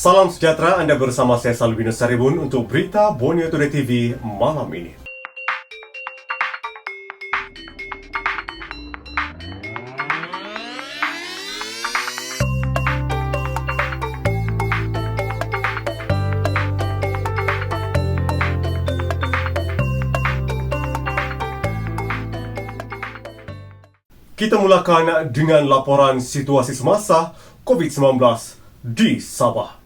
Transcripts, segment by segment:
Salam sejahtera, Anda bersama saya Salvino Saribun untuk berita Borneo Today TV malam ini. Kita mulakan dengan laporan situasi semasa COVID-19 di Sabah.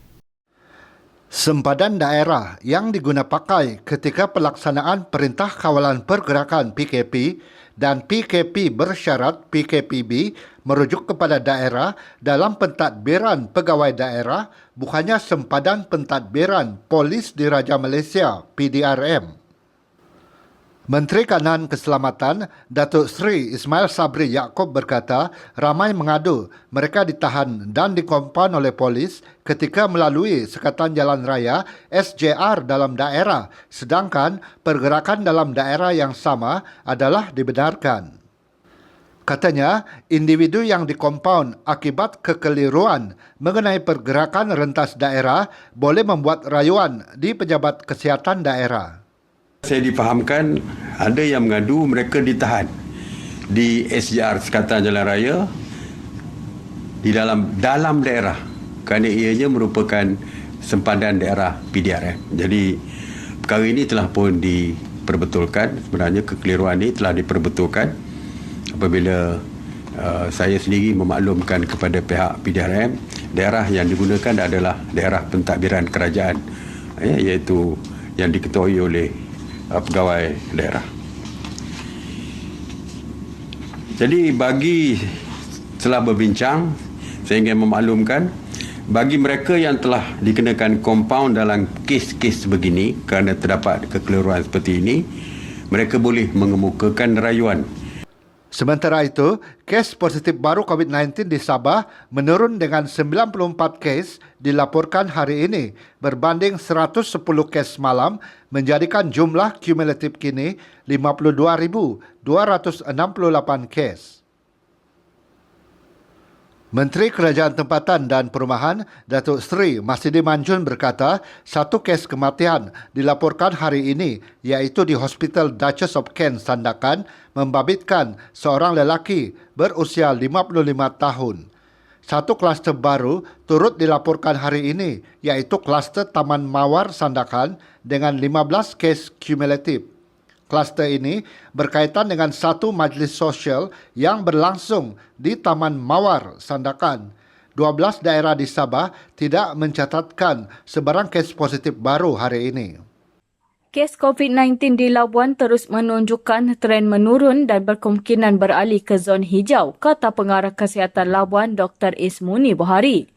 Sempadan daerah yang digunapakai ketika pelaksanaan Perintah Kawalan Pergerakan PKP dan PKP bersyarat PKPB merujuk kepada daerah dalam pentadbiran pegawai daerah, bukannya sempadan pentadbiran Polis Diraja Malaysia PDRM. Menteri Kanan Keselamatan Datuk Seri Ismail Sabri Yaakob berkata ramai mengadu mereka ditahan dan dikompaun oleh polis ketika melalui sekatan jalan raya SJR dalam daerah, sedangkan pergerakan dalam daerah yang sama adalah dibenarkan. Katanya, individu yang dikompaun akibat kekeliruan mengenai pergerakan rentas daerah boleh membuat rayuan di pejabat kesihatan daerah. Saya difahamkan ada yang mengadu mereka ditahan di SJR Sekatan Jalan Raya di dalam daerah kerana ianya merupakan sempadan daerah PDRM. Jadi perkara ini telah pun diperbetulkan, sebenarnya kekeliruan ini telah diperbetulkan apabila saya sendiri memaklumkan kepada pihak PDRM daerah yang digunakan adalah daerah pentadbiran kerajaan, iaitu yang diketuai oleh pegawai daerah. Jadi setelah berbincang, saya ingin memaklumkan bagi mereka yang telah dikenakan kompaun dalam kes-kes begini kerana terdapat kekeliruan seperti ini, mereka boleh mengemukakan rayuan. Sementara itu, kes positif baru COVID-19 di Sabah menurun dengan 94 kes dilaporkan hari ini berbanding 110 kes malam, menjadikan jumlah kumulatif kini 52,268 kes. Menteri Kerajaan Tempatan dan Perumahan Datuk Seri Masidi Manjun berkata satu kes kematian dilaporkan hari ini iaitu di Hospital Duchess of Kent Sandakan membabitkan seorang lelaki berusia 55 tahun. Satu kluster baru turut dilaporkan hari ini iaitu kluster Taman Mawar Sandakan dengan 15 kes kumulatif. Kluster ini berkaitan dengan satu majlis sosial yang berlangsung di Taman Mawar Sandakan. 12 daerah di Sabah tidak mencatatkan sebarang kes positif baru hari ini. Kes COVID-19 di Labuan terus menunjukkan tren menurun dan berkemungkinan beralih ke zon hijau, kata Pengarah Kesihatan Labuan Dr. Ismuni Buhari.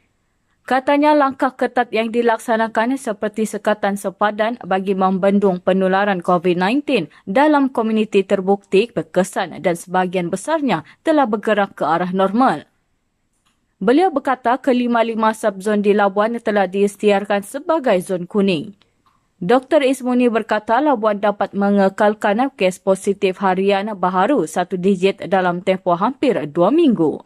Katanya langkah ketat yang dilaksanakan seperti sekatan sepadan bagi membendung penularan COVID-19 dalam komuniti terbukti berkesan dan sebahagian besarnya telah bergerak ke arah normal. Beliau berkata kelima-lima subzon di Labuan telah diisytiharkan sebagai zon kuning. Dr. Ismuni berkata Labuan dapat mengekalkan kes positif harian baharu satu digit dalam tempoh hampir 2 minggu.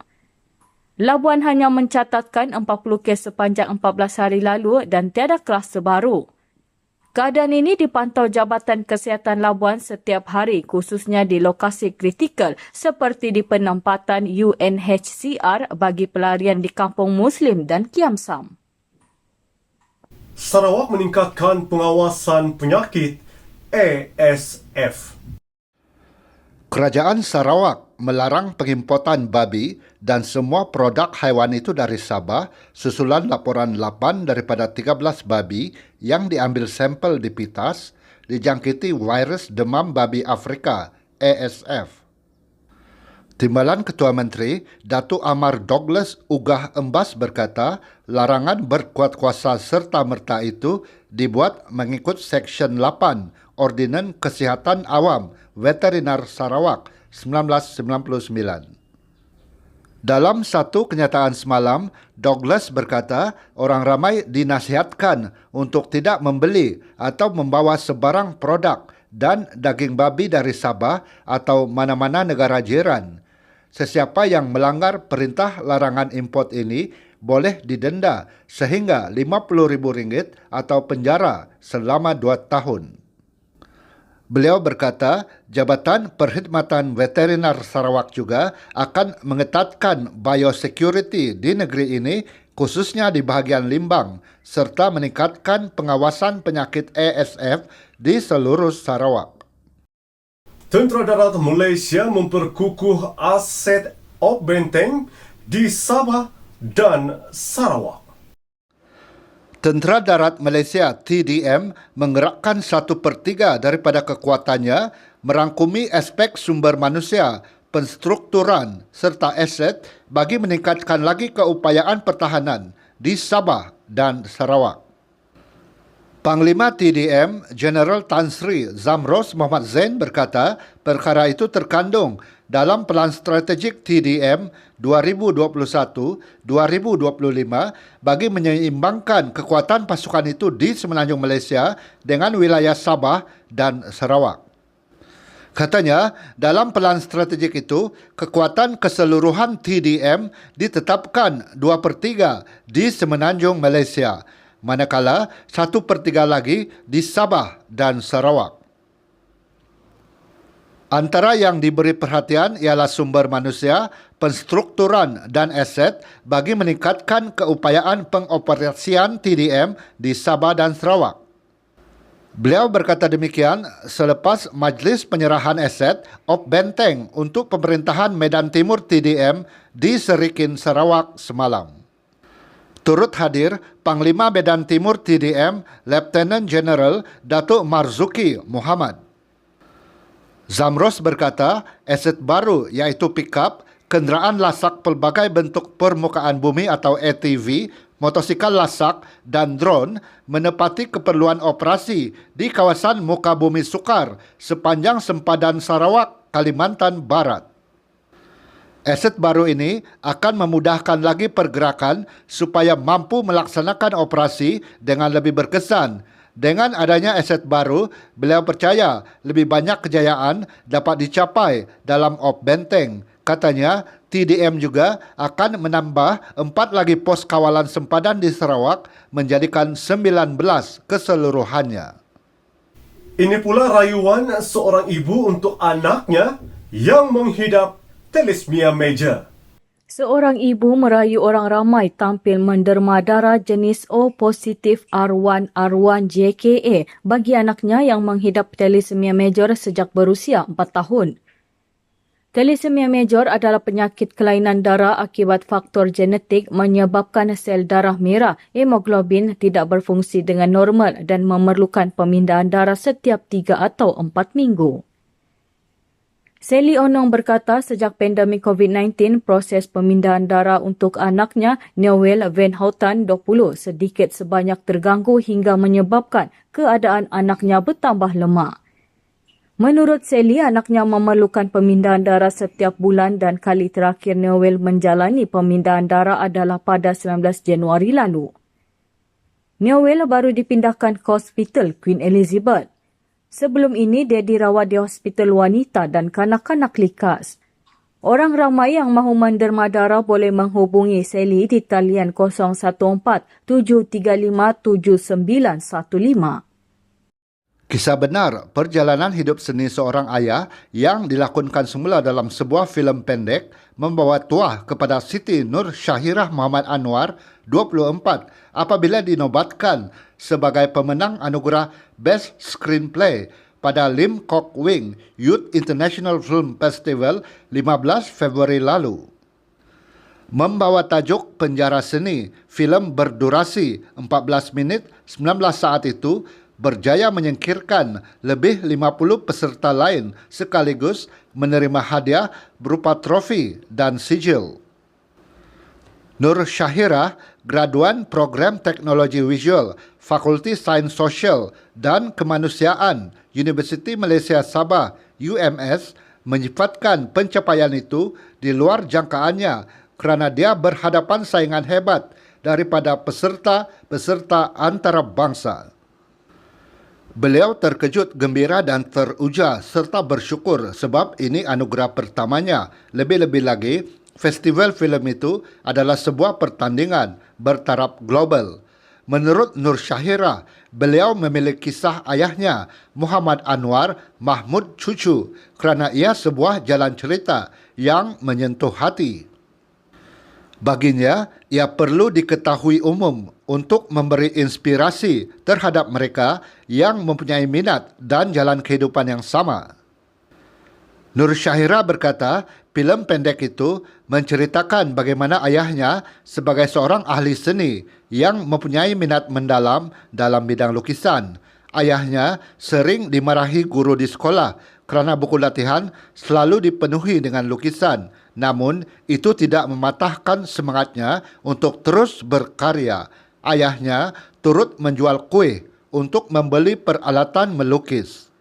Labuan hanya mencatatkan 40 kes sepanjang 14 hari lalu dan tiada kluster baru. Keadaan ini dipantau Jabatan Kesihatan Labuan setiap hari khususnya di lokasi kritikal seperti di penempatan UNHCR bagi pelarian di Kampung Muslim dan Kiamsam. Sarawak meningkatkan pengawasan penyakit ASF. Kerajaan Sarawak melarang pengimportan babi dan semua produk haiwan itu dari Sabah susulan laporan 8 daripada 13 babi yang diambil sampel di Pitas dijangkiti virus demam babi Afrika ASF. Timbalan Ketua Menteri, Datuk Amar Douglas Ugah Embas berkata larangan berkuat kuasa serta-merta itu dibuat mengikut Seksyen 8 Ordinan Kesihatan Awam Veterinar Sarawak 1999. Dalam satu kenyataan semalam, Douglas berkata orang ramai dinasihatkan untuk tidak membeli atau membawa sebarang produk dan daging babi dari Sabah atau mana-mana negara jiran. Sesiapa yang melanggar perintah larangan import ini boleh didenda sehingga RM50,000 atau penjara selama 2 tahun. Beliau berkata, Jabatan Perkhidmatan Veteriner Sarawak juga akan mengetatkan biosecurity di negeri ini, khususnya di bahagian Limbang, serta meningkatkan pengawasan penyakit ASF di seluruh Sarawak. Tentera Darat Malaysia memperkukuh aset op benteng di Sabah dan Sarawak. Tentera Darat Malaysia TDM menggerakkan 1/3 daripada kekuatannya merangkumi aspek sumber manusia, penstrukturan serta aset bagi meningkatkan lagi keupayaan pertahanan di Sabah dan Sarawak. Panglima TDM Jeneral Tan Sri Zamros Muhammad Zain berkata perkara itu terkandung dalam Pelan Strategik TDM 2021-2025 bagi menyeimbangkan kekuatan pasukan itu di semenanjung Malaysia dengan wilayah Sabah dan Sarawak. Katanya, dalam pelan strategik itu, kekuatan keseluruhan TDM ditetapkan 2/3 di semenanjung Malaysia, manakala 1/3 lagi di Sabah dan Sarawak. Antara yang diberi perhatian ialah sumber manusia, penstrukturan dan aset bagi meningkatkan keupayaan pengoperasian TDM di Sabah dan Sarawak. Beliau berkata demikian selepas Majlis Penyerahan Aset op Benteng untuk Pemerintahan Medan Timur TDM di Serikin, Sarawak semalam. Turut hadir Panglima Medan Timur TDM Lieutenant General Datuk Marzuki Muhammad. Zamros berkata, aset baru iaitu pikap, kenderaan lasak pelbagai bentuk permukaan bumi atau ATV, motosikal lasak dan drone menepati keperluan operasi di kawasan muka bumi sukar sepanjang sempadan Sarawak, Kalimantan Barat. Aset baru ini akan memudahkan lagi pergerakan supaya mampu melaksanakan operasi dengan lebih berkesan. Dengan adanya aset baru, beliau percaya lebih banyak kejayaan dapat dicapai dalam op benteng. Katanya, TDM juga akan menambah 4 lagi pos kawalan sempadan di Sarawak menjadikan 19 keseluruhannya. Ini pula rayuan seorang ibu untuk anaknya yang menghidap thalassemia major. Seorang ibu merayu orang ramai tampil menderma darah jenis O positif R1 JKA bagi anaknya yang menghidap thalassemia major sejak berusia 4 tahun. Thalassemia major adalah penyakit kelainan darah akibat faktor genetik menyebabkan sel darah merah hemoglobin tidak berfungsi dengan normal dan memerlukan pemindahan darah setiap 3 atau 4 minggu. Sally Onong berkata sejak pandemik COVID-19, proses pemindahan darah untuk anaknya, Noel Van Houten 20, sedikit sebanyak terganggu hingga menyebabkan keadaan anaknya bertambah lemah. Menurut Sally, anaknya memerlukan pemindahan darah setiap bulan dan kali terakhir Noel menjalani pemindahan darah adalah pada 19 Januari lalu. Noel baru dipindahkan ke Hospital Queen Elizabeth. Sebelum ini, dia dirawat di hospital wanita dan kanak-kanak likas. Orang ramai yang mahu menderma darah boleh menghubungi Sally di talian 014-735-7915. Kisah benar perjalanan hidup seni seorang ayah yang dilakonkan semula dalam sebuah filem pendek membawa tuah kepada Siti Nur Syahirah Muhammad Anwar, 24, apabila dinobatkan sebagai pemenang anugerah Best Screenplay pada Lim Kok Wing Youth International Film Festival 15 Februari lalu. Membawa tajuk Penjara Seni, filem berdurasi 14 minit 19 saat itu berjaya menyingkirkan lebih 50 peserta lain sekaligus menerima hadiah berupa trofi dan sijil. Nur Syahirah, graduan program Teknologi Visual, Fakulti Sains Sosial dan Kemanusiaan, Universiti Malaysia Sabah, UMS, menyifatkan pencapaian itu di luar jangkaannya kerana dia berhadapan saingan hebat daripada peserta-peserta antarabangsa. Beliau terkejut, gembira dan teruja serta bersyukur sebab ini anugerah pertamanya. Lebih-lebih lagi, Festival filem itu adalah sebuah pertandingan bertaraf global. Menurut Nur Syahira, beliau memiliki kisah ayahnya, Muhammad Anwar Mahmud Cucu, kerana ia sebuah jalan cerita yang menyentuh hati. Baginya, ia perlu diketahui umum untuk memberi inspirasi terhadap mereka yang mempunyai minat dan jalan kehidupan yang sama. Nur Syahira berkata, filem pendek itu menceritakan bagaimana ayahnya sebagai seorang ahli seni yang mempunyai minat mendalam dalam bidang lukisan. Ayahnya sering dimarahi guru di sekolah kerana buku latihan selalu dipenuhi dengan lukisan. Namun, itu tidak mematahkan semangatnya untuk terus berkarya. Ayahnya turut menjual kuih untuk membeli peralatan melukis.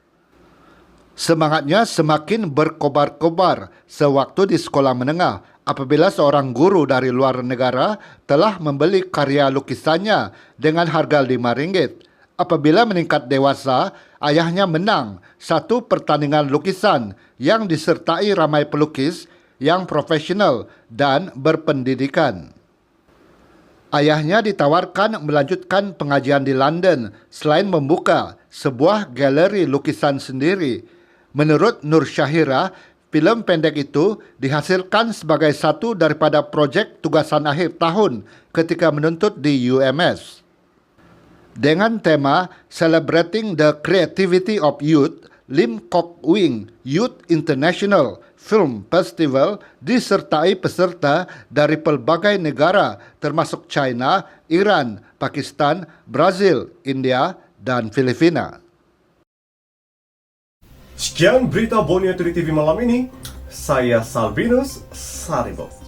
Semangatnya semakin berkobar-kobar sewaktu di sekolah menengah apabila seorang guru dari luar negara telah membeli karya lukisannya dengan harga RM5. Apabila meningkat dewasa, ayahnya menang satu pertandingan lukisan yang disertai ramai pelukis yang profesional dan berpendidikan. Ayahnya ditawarkan melanjutkan pengajian di London selain membuka sebuah galeri lukisan sendiri. Menurut Nur Syahira, filem pendek itu dihasilkan sebagai satu daripada projek tugasan akhir tahun ketika menuntut di UMS. Dengan tema Celebrating the Creativity of Youth, Lim Kok Wing Youth International Film Festival disertai peserta dari pelbagai negara termasuk China, Iran, Pakistan, Brazil, India dan Filipina. Sekian berita Borneo Turi TV malam ini. Saya Salvinus Saribok.